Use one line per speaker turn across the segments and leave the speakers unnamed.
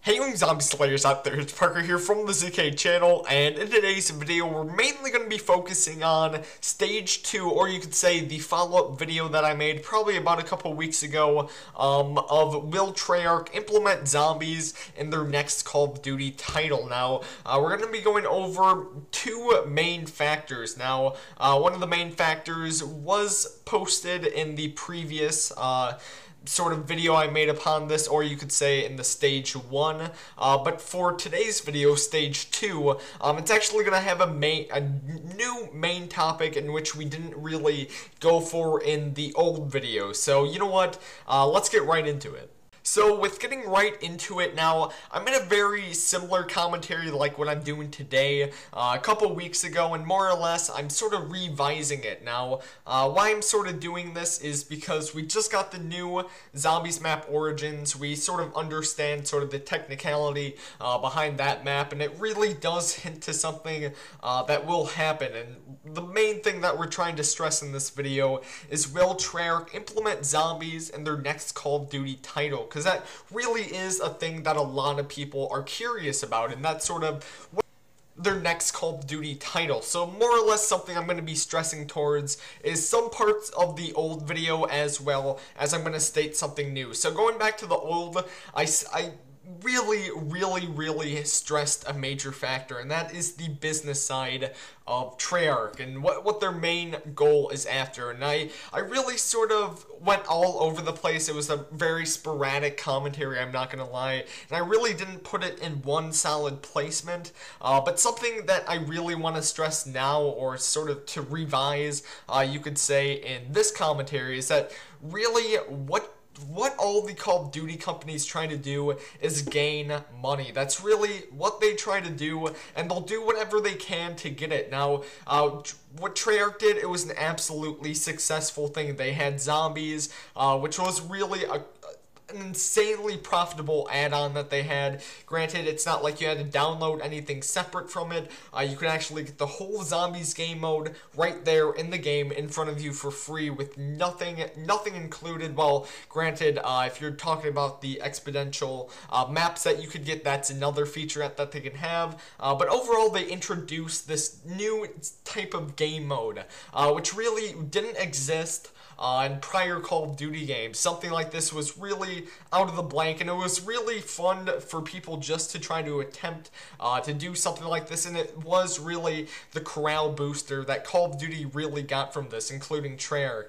Hey young zombie slayers out there, it's Parker here from the ZK channel, and in today's video we're mainly going to be focusing on Stage 2, or you could say the follow-up video that I made probably about a couple weeks ago, of will Treyarch implement zombies in their next Call of Duty title. Now, we're going to be going over two main factors. Now, one of the main factors was posted in the previous sort of video I made upon this, or you could say in the Stage 1, but for today's video, Stage 2, it's actually going to have a new main topic in which we didn't really go for in the old video. So, you know what, let's get right into it. So with getting right into it now, I'm in a very similar commentary like what I'm doing today a couple weeks ago, and more or less I'm sort of revising it. Now, why I'm sort of doing this is because we just got the new Zombies map Origins. We sort of understand sort of the technicality behind that map, and it really does hint to something that will happen. And the main thing that we're trying to stress in this video is, will Treyarch implement zombies in their next Call of Duty title? Because that really is a thing that a lot of people are curious about, and that's sort of what their next Call of Duty title. So more or less something I'm going to be stressing towards is some parts of the old video, as well as I'm going to state something new. So going back to the old, I really stressed a major factor, and that is the business side of Treyarch and what their main goal is after. And I really sort of went all over the place. It was a very sporadic commentary, I'm not gonna lie, and I really didn't put it in one solid placement, but something that I really want to stress now, or sort of to revise, you could say, in this commentary, is that really what all the Call of Duty companies try to do is gain money. That's really what they try to do, and they'll do whatever they can to get it. Now, what Treyarch did, it was an absolutely successful thing. They had zombies, which was really an insanely profitable add-on that they had. Granted, it's not like you had to download anything separate from it. You could actually get the whole Zombies game mode right there in the game in front of you for free with nothing included. Well, granted, if you're talking about the exponential maps that you could get, that's another feature that they can have. But overall, they introduced this new type of game mode, which really didn't exist in prior Call of Duty games. Something like this was really out of the blank, and it was really fun for people just to try to attempt to do something like this, and it was really the corral booster that Call of Duty really got from this, including Treyarch.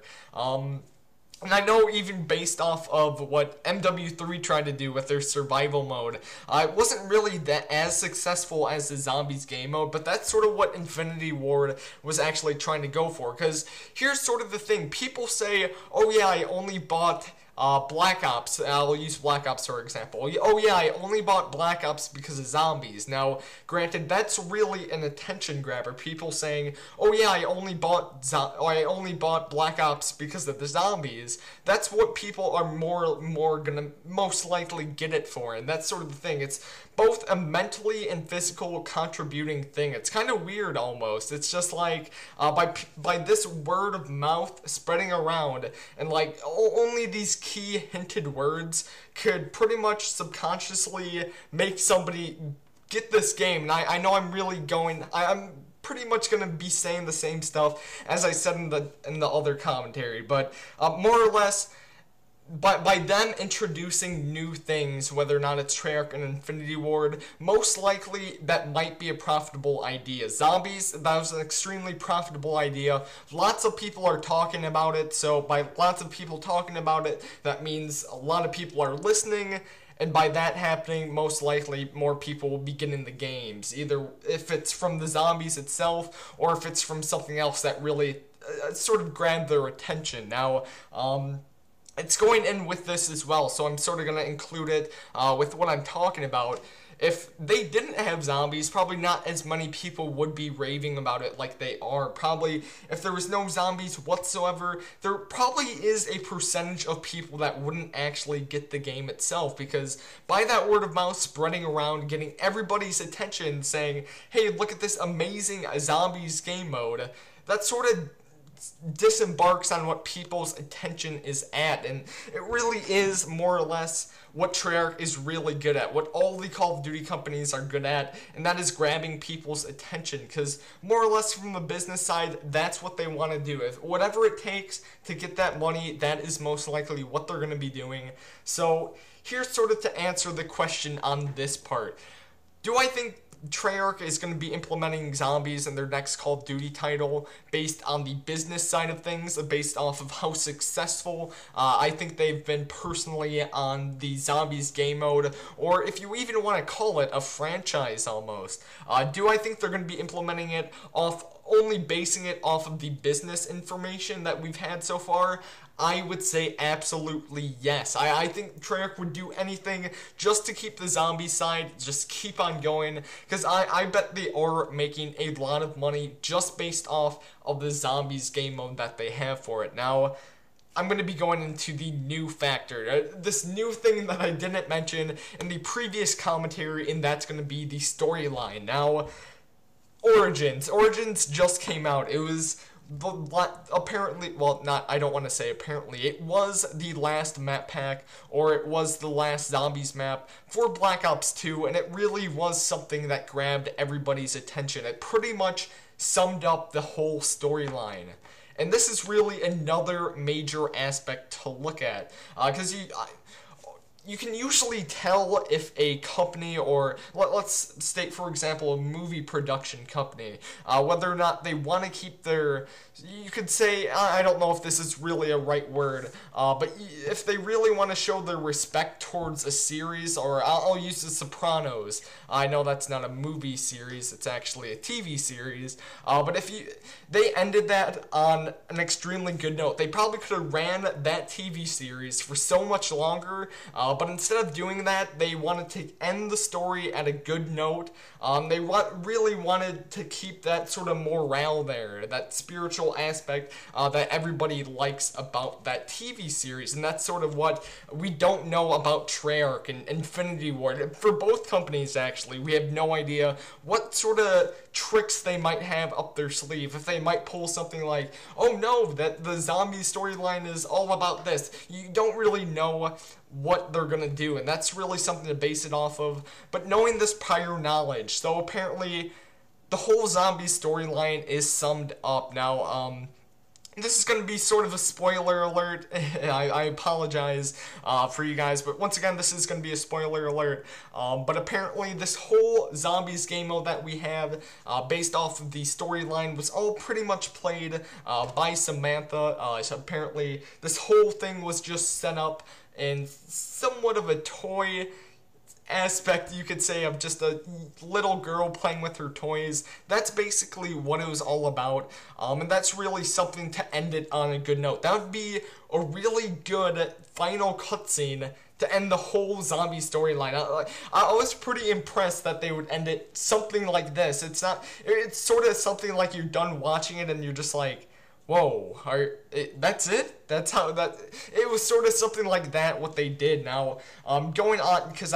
And I know, even based off of what MW3 tried to do with their survival mode, it wasn't really that as successful as the Zombies game mode, but that's sort of what Infinity Ward was actually trying to go for. Because here's sort of the thing: people say, oh yeah, I only bought Black Ops. I'll use Black Ops for example. Oh yeah, I only bought Black Ops because of zombies. Now, granted, that's really an attention grabber. People saying, "Oh yeah, I only bought Black Ops because of the zombies." That's what people are more gonna most likely get it for, and that's sort of the thing. It's both a mentally and physical contributing thing. It's kind of weird almost. It's just like by this word of mouth spreading around, and like only these key hinted words could pretty much subconsciously make somebody get this game. And I know I'm really I'm pretty much gonna be saying the same stuff as I said in the other commentary, but more or less, by them introducing new things, whether or not it's Treyarch and Infinity Ward, most likely that might be a profitable idea. Zombies, that was an extremely profitable idea. Lots of people are talking about it, so by lots of people talking about it, that means a lot of people are listening, and by that happening, most likely more people will be getting the games, either if it's from the zombies itself, or if it's from something else that really sort of grabbed their attention. Now, it's going in with this as well, so I'm sort of going to include it with what I'm talking about. If they didn't have zombies, probably not as many people would be raving about it like they are. Probably, if there was no zombies whatsoever, there probably is a percentage of people that wouldn't actually get the game itself, because by that word of mouth spreading around, getting everybody's attention, saying, hey, look at this amazing zombies game mode, that sort of disembarks on what people's attention is at, and it really is more or less what Treyarch is really good at, what all the Call of Duty companies are good at, and that is grabbing people's attention, because more or less from the business side, that's what they want to do. If whatever it takes to get that money, that is most likely what they're going to be doing. So here's sort of to answer the question on this part. Do I think Treyarch is going to be implementing zombies in their next Call of Duty title based on the business side of things, based off of how successful I think they've been personally on the zombies game mode, or if you even want to call it a franchise almost? Do I think they're going to be implementing it only basing it off of the business information that we've had so far? I would say absolutely yes. I think Treyarch would do anything just to keep the zombie side, just keep on going, because I bet they are making a lot of money just based off of the zombies game mode that they have for it. Now, I'm going to be going into the new factor, this new thing that I didn't mention in the previous commentary, and that's going to be the storyline. Now, Origins just came out. It was apparently, well, not, I don't want to say apparently, it was the last map pack, or it was the last zombies map for Black Ops 2, and it really was something that grabbed everybody's attention. It pretty much summed up the whole storyline. And this is really another major aspect to look at, because you can usually tell if a company, or let's state for example a movie production company, whether or not they want to keep their, you could say, I don't know if this is really a right word, but if they really want to show their respect towards a series, or I'll use The Sopranos. I know that's not a movie series, it's actually a TV series, but if they ended that on an extremely good note. They probably could have ran that TV series for so much longer, but instead of doing that, they wanted to end the story at a good note. They really wanted to keep that sort of morale there, that spiritual aspect that everybody likes about that TV series, and that's sort of what we don't know about Treyarch and Infinity Ward. For both companies, actually, we have no idea what sort of tricks they might have up their sleeve. If they might pull something like, oh no, that the zombie storyline is all about this. You don't really know what they're gonna do, and that's really something to base it off of. But knowing this prior knowledge, so apparently the whole zombie storyline is summed up. Now, this is going to be sort of a spoiler alert. I apologize for you guys, but once again, this is going to be a spoiler alert. But apparently, this whole zombies game mode that we have, based off of the storyline, was all pretty much played by Samantha. So apparently, this whole thing was just set up in somewhat of a toy aspect, you could say, of just a little girl playing with her toys. That's basically what it was all about, and that's really something to end it on a good note. That would be a really good final cutscene to end the whole zombie storyline. I was pretty impressed that they would end it something like this. It's sort of something like you're done watching it and you're just like, whoa, that's it? That's how it was sort of something like that, what they did. Now, going on, because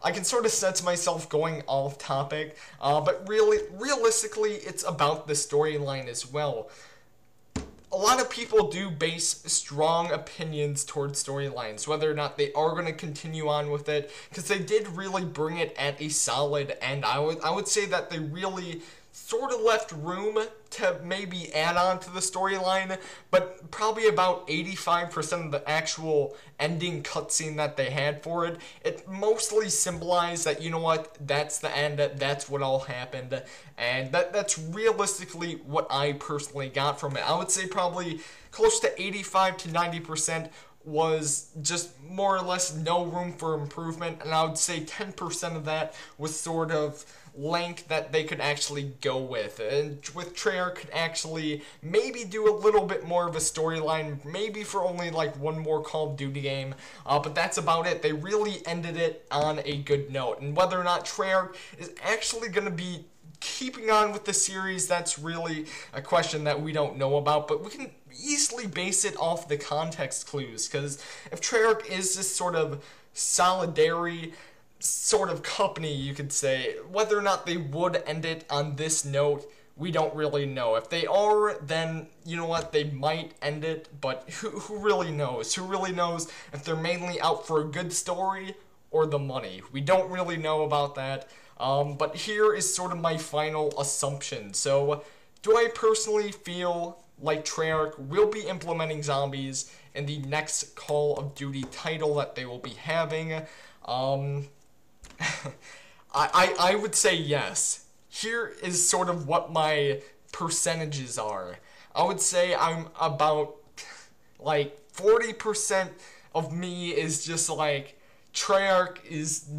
I can sort of sense myself going off topic, but realistically, it's about the storyline as well. A lot of people do base strong opinions towards storylines, whether or not they are going to continue on with it, because they did really bring it at a solid end. I would say that they really sort of left room to maybe add on to the storyline, but probably about 85% of the actual ending cutscene that they had for it, it mostly symbolized that, you know what, that's the end, that's what all happened, and that's realistically what I personally got from it. I would say probably close to 85 to 90% was just more or less no room for improvement, and I would say 10% of that was sort of length that they could actually go with, and with Treyarch could actually maybe do a little bit more of a storyline, maybe for only like one more Call of Duty game, but that's about it. They really ended it on a good note, and whether or not Treyarch is actually going to be keeping on with the series, that's really a question that we don't know about, but we can easily base it off the context clues, because if Treyarch is this sort of solidary sort of company, you could say, whether or not they would end it on this note, we don't really know. If they are, then you know what, they might end it, but who really knows? Who really knows if they're mainly out for a good story or the money? We don't really know about that. But here is sort of my final assumption. So, do I personally feel like Treyarch will be implementing zombies in the next Call of Duty title that they will be having? I would say yes. Here is sort of what my percentages are. I would say I'm about, like, 40% of me is just like, Treyarch is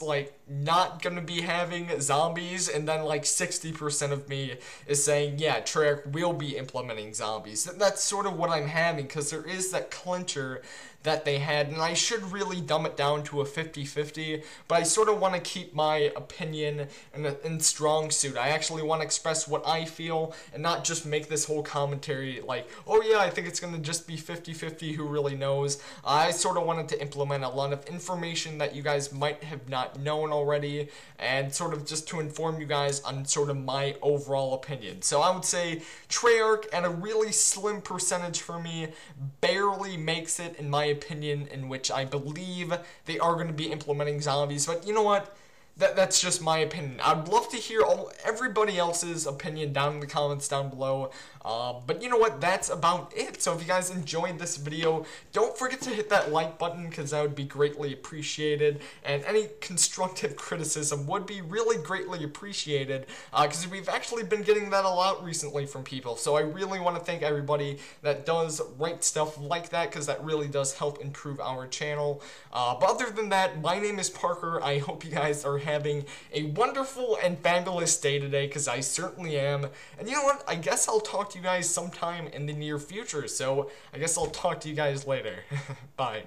like not gonna be having zombies, and then like 60% of me is saying, yeah, Treyarch will be implementing zombies. That's sort of what I'm having, because there is that clincher that they had, and I should really dumb it down to a 50-50, but I sort of want to keep my opinion in strong suit. I actually want to express what I feel and not just make this whole commentary like, oh yeah, I think it's going to just be 50-50, who really knows. I sort of wanted to implement a lot of information that you guys might have not known already, and sort of just to inform you guys on sort of my overall opinion. So I would say Treyarch, at a really slim percentage for me, barely makes it in my opinion, in which I believe they are going to be implementing zombies. But you know what? That's just my opinion. I'd love to hear everybody else's opinion down in the comments down below. But you know what? That's about it. So if you guys enjoyed this video, don't forget to hit that like button, because that would be greatly appreciated. And any constructive criticism would be really greatly appreciated, because we've actually been getting that a lot recently from people. So I really want to thank everybody that does write stuff like that, because that really does help improve our channel. But other than that, my name is Parker. I hope you guys are having a wonderful and fabulous day today, because I certainly am. And you know what? I guess I'll talk to you guys sometime in the near future. So I guess I'll talk to you guys later. Bye.